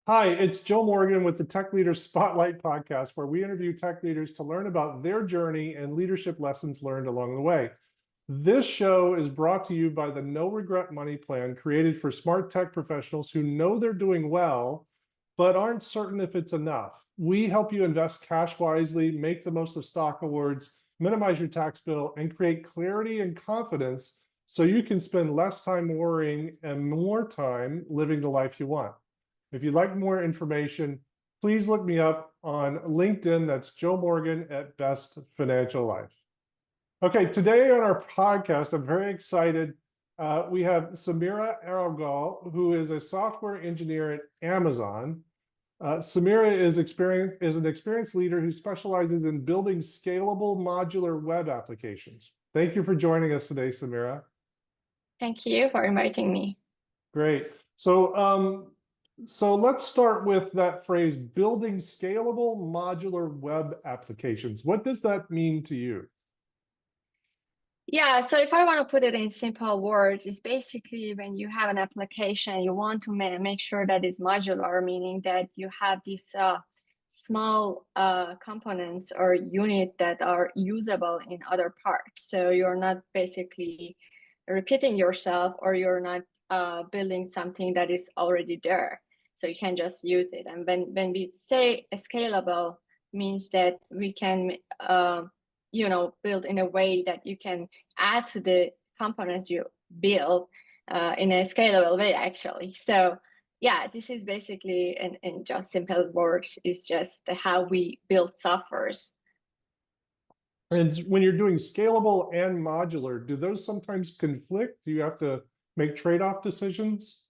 Hi, it's Joe Morgan with the Tech Leaders Spotlight podcast, where we interview tech leaders to learn about their journey and leadership lessons learned along the way. This show is brought to you by the No Regret Money Plan, created for smart tech professionals who know they're doing well, but aren't certain if it's enough. We help you invest cash wisely, make the most of stock awards, minimize your tax bill, and create clarity and confidence so you can spend less time worrying and more time living the life you want. If you'd like more information, please look me up on LinkedIn. That's Joe Morgan at Best Financial Life. Okay, today on our podcast, I'm very excited. We have Samira Arabgol, who is a software engineer at Amazon. Samira is an experienced leader who specializes in building scalable modular web applications. Thank you for joining us today, Samira. Thank you for inviting me. Great. So let's start with that phrase, building scalable modular web applications. What does that mean to you? Yeah, so if I want to put it in simple words, it's basically when you have an application, you want to make sure that it's modular, meaning that you have these small components or unit that are usable in other parts. So you're not basically repeating yourself, or you're not building something that is already there. So you can just use it. And when we say scalable, means that we can build in a way that you can add to the components you build in a scalable way, actually. So yeah, this is basically, in just simple words, is just how we build softwares. And when you're doing scalable and modular, do those sometimes conflict? Do you have to make trade-off decisions?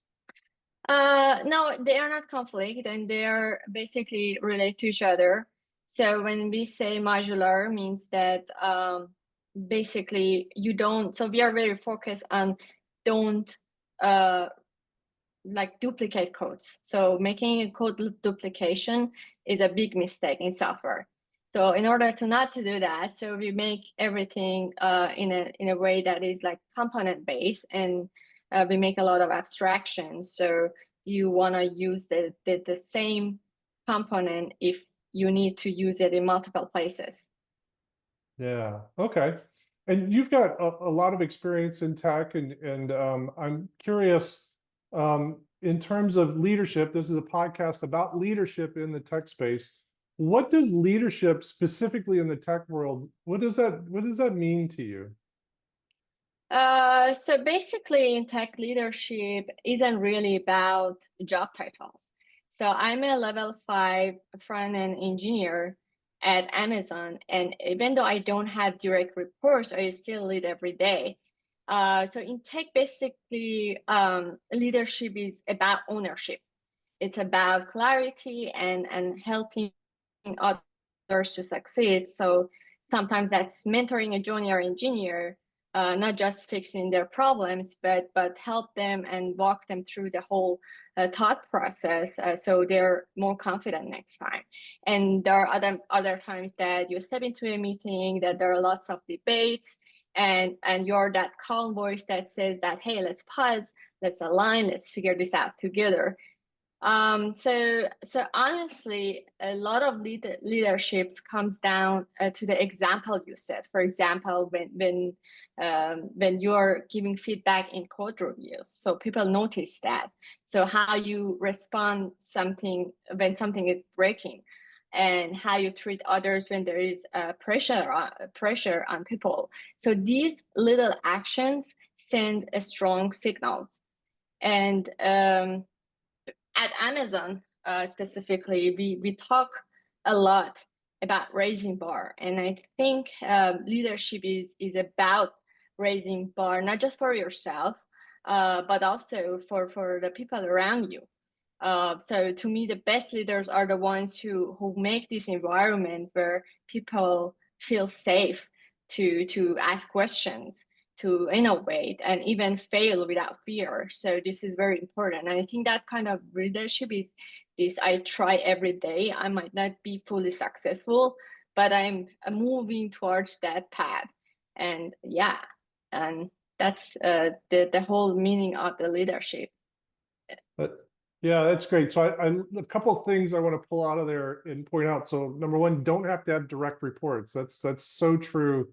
No, they are not conflict, and they are basically relate to each other. So when we say modular, means that basically you don't. So we are very focused on don't uh, like duplicate codes. So making a code duplication is a big mistake in software. So in order to not to do that, so we make everything in a way that is like component based, and we make a lot of abstractions. So you want to use the same component if you need to use it in multiple places. Yeah. Okay. And you've got a lot of experience in tech, and I'm curious, in terms of leadership. This is a podcast about leadership in the tech space. What does leadership specifically in the tech world, what does that mean to you? So basically, in tech, leadership isn't really about job titles. So I'm a level 5 front-end engineer at Amazon, and even though I don't have direct reports, I still lead every day. So in tech, basically, leadership is about ownership. It's about clarity and helping others to succeed. So sometimes that's mentoring a junior engineer, not just fixing their problems, but help them and walk them through the whole thought process, so they're more confident next time. And there are other times that you step into a meeting that there are lots of debates, and you're that calm voice that says that, hey, let's pause, let's align, let's figure this out together. So honestly, a lot of leaderships comes down to the example you set. For example, when you're giving feedback in code reviews, so people notice that. So how you respond something when something is breaking, and how you treat others when there is pressure on people. So these little actions send a strong signals. And at Amazon, specifically, we talk a lot about raising bar, and I think leadership is about raising bar, not just for yourself, but also for the people around you. So to me, the best leaders are the ones who make this environment where people feel safe to ask questions, to innovate, and even fail without fear. So this is very important. And I think that kind of leadership is this I try every day. I might not be fully successful, but I'm moving towards that path. And yeah, and that's the whole meaning of the leadership. But Yeah, that's great. So a couple of things I want to pull out of there and point out. So number one, don't have to have direct reports. That's so true.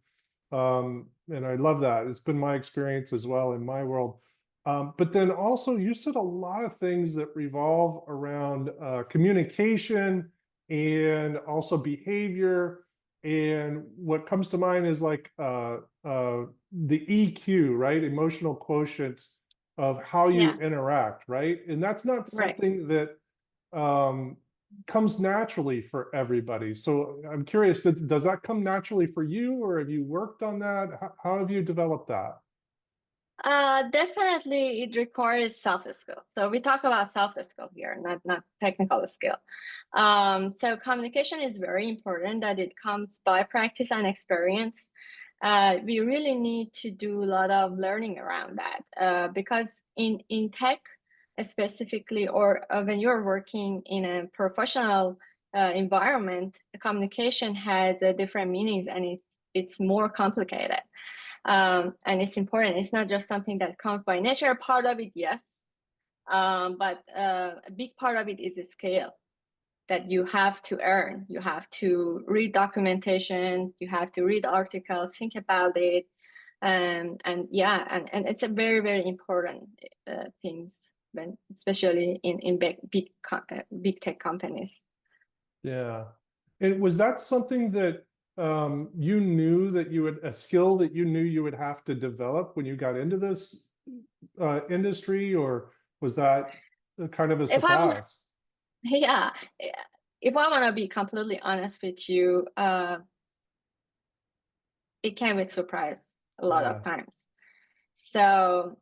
And I love that. It's been my experience as well in my world. But then also you said a lot of things that revolve around communication and also behavior. And what comes to mind is like the EQ, right? Emotional quotient of how you Yeah, interact, right? And that's not right. something that um, comes naturally for everybody. So I'm curious, does that come naturally for you, or have you worked on that? How have you developed that? Definitely it requires soft skill. So we talk about soft skill here, not technical skill. So communication is very important that it comes by practice and experience. We really need to do a lot of learning around that because in tech specifically, or when you're working in a professional environment, communication has different meanings and it's more complicated. And it's important. It's not just something that comes by nature. Part of it, yes, but a big part of it is a scale that you have to earn. You have to read documentation. You have to read articles, think about it, and yeah, and it's a very very important things when especially in big tech companies. Yeah. And was that something that you knew that you would, a skill that you knew you would have to develop when you got into this industry, or was that kind of a If I'm surprise? yeah, if I want to be completely honest with you, it came with surprise a lot of Yeah. times. So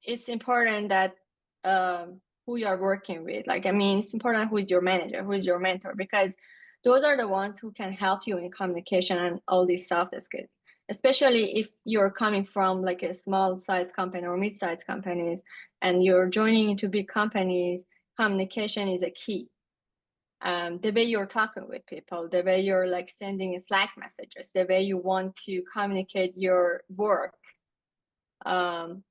it's important that who you are working with. Like, I mean, it's important who is your manager, who is your mentor, because those are the ones who can help you in communication and all these soft skills. Especially if you're coming from like a small size company or mid-sized companies and you're joining into big companies, communication is a key. The way you're talking with people, the way you're like sending Slack messages, the way you want to communicate your work, um,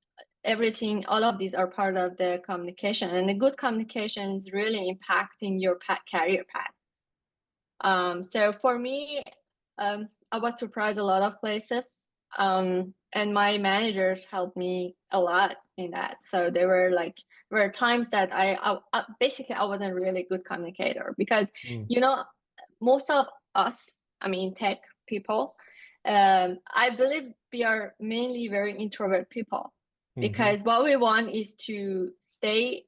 everything, all of these are part of the communication. And the good communication is really impacting your career path. So for me, I was surprised a lot of places. And my managers helped me a lot in that. So there were times that basically I wasn't really good communicator because, Mm. you know, most of us, I mean, tech people, I believe we are mainly very introvert people Hmm. because what we want is to stay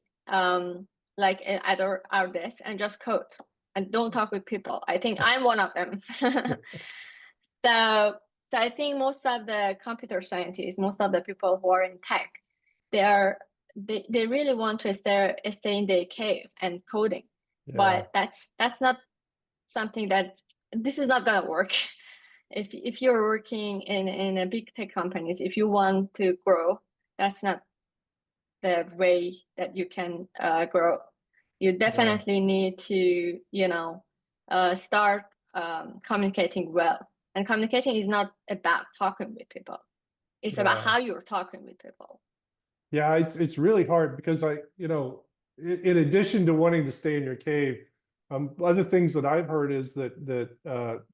like at our desk and just code and don't talk with people. I think I'm one of them. So, so I think most of the computer scientists, most of the people who are in tech, they are they really want to stay in their cave and coding. Yeah. But that's not something that this is not gonna work. If you're working in a big tech companies, if you want to grow, that's not the way that you can grow. You Yeah. definitely need to, start communicating well. And communicating is not about talking with people. It's about Yeah. how you're talking with people. Yeah, it's really hard because in addition to wanting to stay in your cave, other things that I've heard is that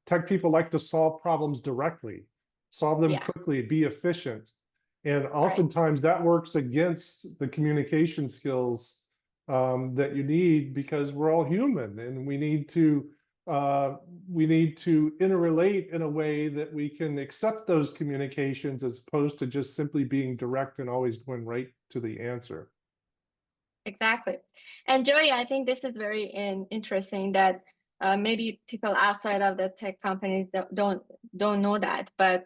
tech people like to solve problems directly, solve them Yeah, quickly, be efficient, and right. oftentimes that works against the communication skills that you need because we're all human and uh, we need to interrelate in a way that we can accept those communications as opposed to just simply being direct and always going right to the answer. Exactly. And Joey, I think this is very interesting that maybe people outside of the tech companies don't know that. But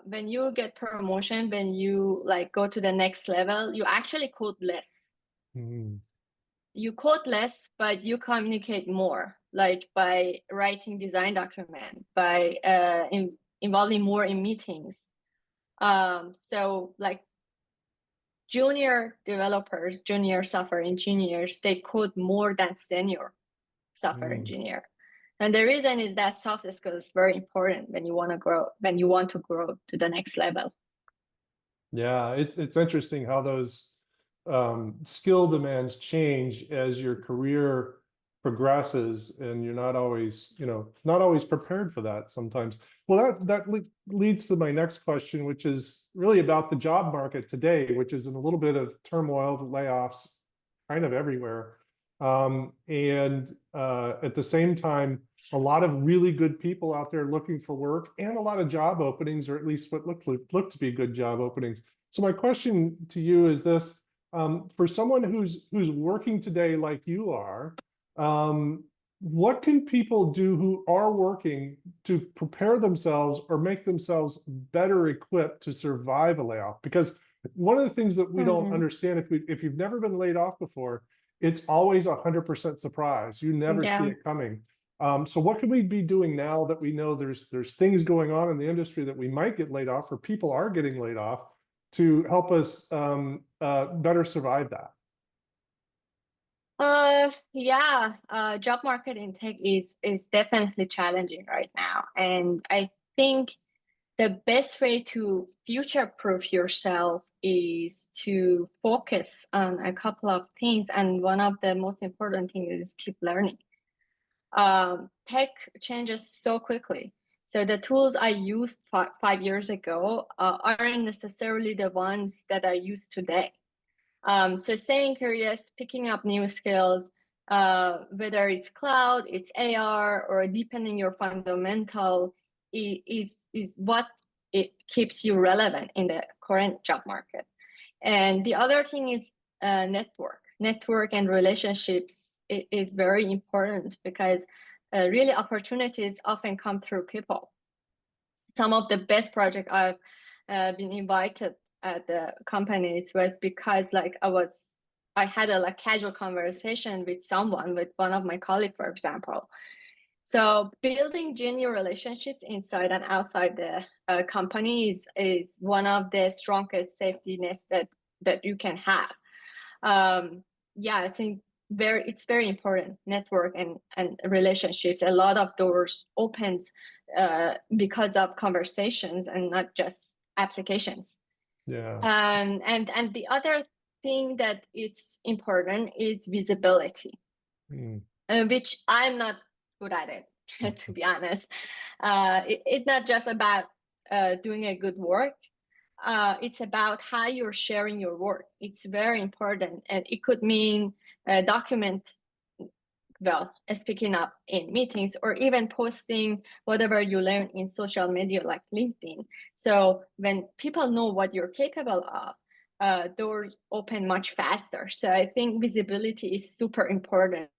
when you get promotion, when you like go to the next level, you actually code less. Mm. You code less, but you communicate more, like by writing design document, by involving more in meetings. So like junior developers, junior software engineers, they code more than senior software Mm. engineer. And the reason is that soft skill is very important when you want to grow, when you want to grow to the next level. Yeah, it's interesting how those skill demands change as your career progresses, and you're not always, not always prepared for that sometimes. Well, that leads to my next question, which is really about the job market today, which is in a little bit of turmoil, the layoffs kind of everywhere. And at the same time, a lot of really good people out there looking for work, and a lot of job openings, or at least what look to be good job openings. So my question to you is this: for someone who's working today like you are, what can people do who are working to prepare themselves or make themselves better equipped to survive a layoff? Because one of the things that we don't understand, if you've never been laid off before, it's always 100% surprise. You never see Yeah. it coming. So what can we be doing now that we know there's things going on in the industry that we might get laid off, or people are getting laid off, to help us better survive that? Yeah, job market in tech is definitely challenging right now. And I think the best way to future-proof yourself is to focus on a couple of things. And one of the most important things is keep learning. Tech changes so quickly. So the tools I used 5 years ago aren't necessarily the ones that I use today. So staying curious, picking up new skills, whether it's cloud, it's AR, or deepening your fundamental is what it keeps you relevant in the current job market. And the other thing is network and relationships is very important, because really opportunities often come through people. Some of the best projects I've been invited at the companies was because I had a casual conversation with one of my colleagues, for example. So building genuine relationships inside and outside the company is one of the strongest safety nets that you can have. Yeah, I think it's very important, network and relationships. A lot of doors opens because of conversations and not just applications. Yeah. And the other thing that it's important is visibility, which I'm not good at it, to be honest. It's not just about doing a good work. It's about how you're sharing your work. It's very important, and it could mean speaking up in meetings, or even posting whatever you learn in social media like LinkedIn. So when people know what you're capable of, doors open much faster. So I think visibility is super important.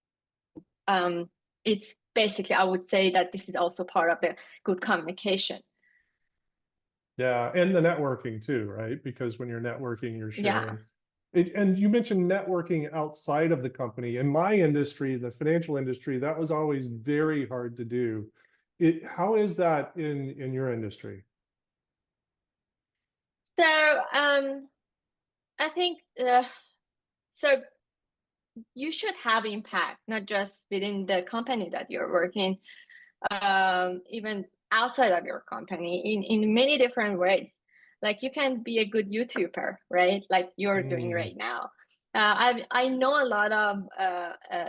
It's basically, I would say that this is also part of the good communication. Yeah, and the networking too, right? Because when you're networking, you're Yeah. sharing. And you mentioned networking outside of the company. In my industry, the financial industry, that was always very hard to do. How is that in your industry? So I think so you should have impact, not just within the company that you're working, even outside of your company in many different ways. Like you can be a good YouTuber, right? Like you're doing right now. I know a lot of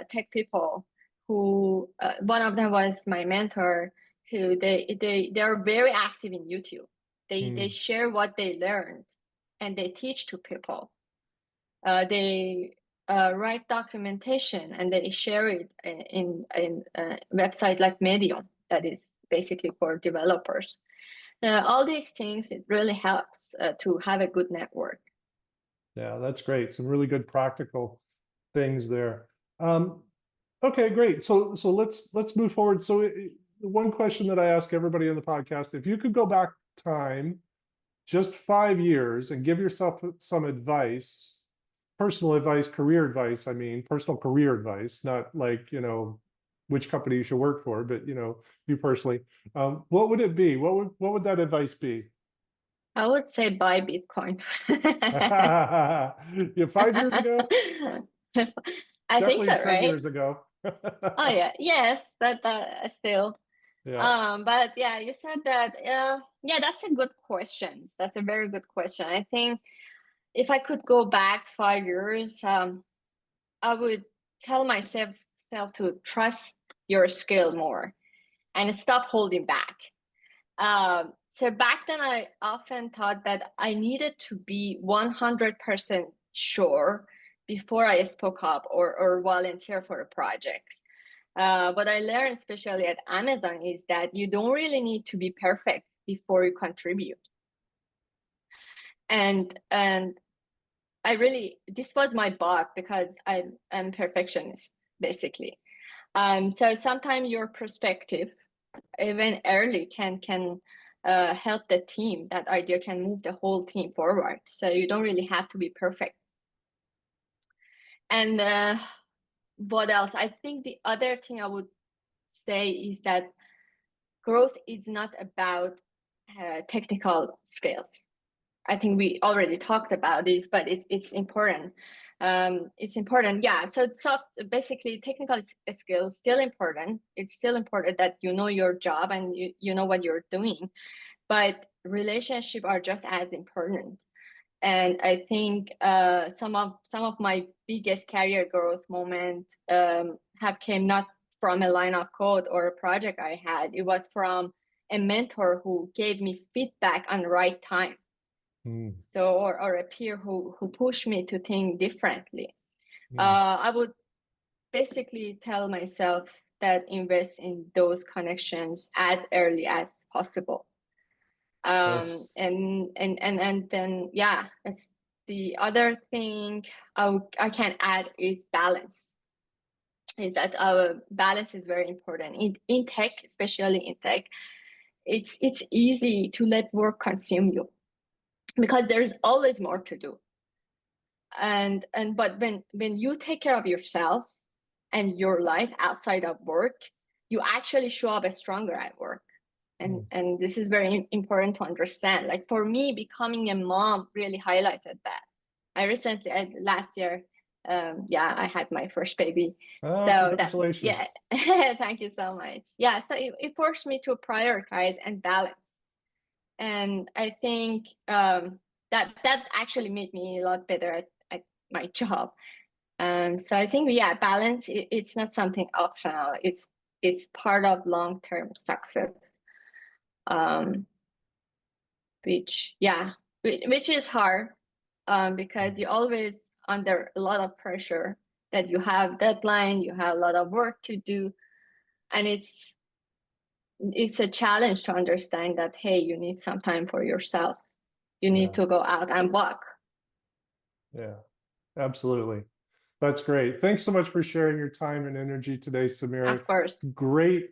tech people who one of them was my mentor, who they are very active in YouTube. They share what they learned and they teach to people. They write documentation and they share it in a website like Medium that is basically for developers. All these things, it really helps to have a good network. Yeah, that's great. Some really good practical things there. Okay, great. So let's move forward. So one question that I ask everybody on the podcast: if you could go back time just 5 years and give yourself some advice, personal advice, career advice, I mean, personal career advice, not like, which company you should work for, but, you personally, what would it be? What would that advice be? I would say buy Bitcoin. Yeah, 5 years ago? I think Definitely so, 10 right? years ago. Oh yeah, yes, but still. Yeah. But yeah, you said that. Yeah, that's a good question. That's a very good question. I think if I could go back 5 years, I would tell myself to trust your skill more and stop holding back. So back then, I often thought that I needed to be 100% sure before I spoke up or volunteer for a project. What I learned, especially at Amazon, is that you don't really need to be perfect before you contribute. And I really, this was my bug because I'm perfectionist, basically. So sometimes your perspective, even early, can help the team. That idea can move the whole team forward. So you don't really have to be perfect. And what else? I think the other thing I would say is that growth is not about technical skills. I think we already talked about it, but it's important. It's important, yeah. So basically, technical skills still important. It's still important that you know your job and you know what you're doing, but relationships are just as important. And I think some of my biggest career growth moments have came not from a line of code or a project I had. It was from a mentor who gave me feedback on the right time. So, or a peer who pushed me to think differently. I would basically tell myself that invest in those connections as early as possible. And then, yeah, it's the other thing I can add is balance. Is that our balance is very important in tech, especially in tech. It's easy to let work consume you because there's always more to do. But when you take care of yourself and your life outside of work, you actually show up stronger at work. And this is very important to understand. Like for me, becoming a mom really highlighted that. I recently, last year, I had my first baby. Oh, So congratulations. thank you so much. Yeah, so it forced me to prioritize and balance. And I think that actually made me a lot better at my job. So I think, yeah, balance, it's not something optional. It's part of long-term success. Which is hard because you're always under a lot of pressure, that you have deadline, you have a lot of work to do, and it's a challenge to understand that, hey, you need some time for yourself. You need to go out and walk. Yeah, absolutely. That's great. Thanks so much for sharing your time and energy today, Samira. Of course. Great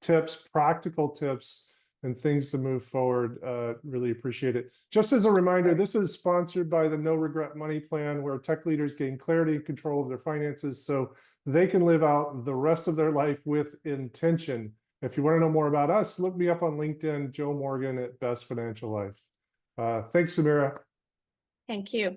tips, practical tips, and things to move forward. Really appreciate it. Just as a reminder, this is sponsored by the No Regret Money Plan, where tech leaders gain clarity and control of their finances so they can live out the rest of their life with intention. If you want to know more about us, look me up on LinkedIn, Joe Morgan at Best Financial Life. Thanks, Samira. Thank you.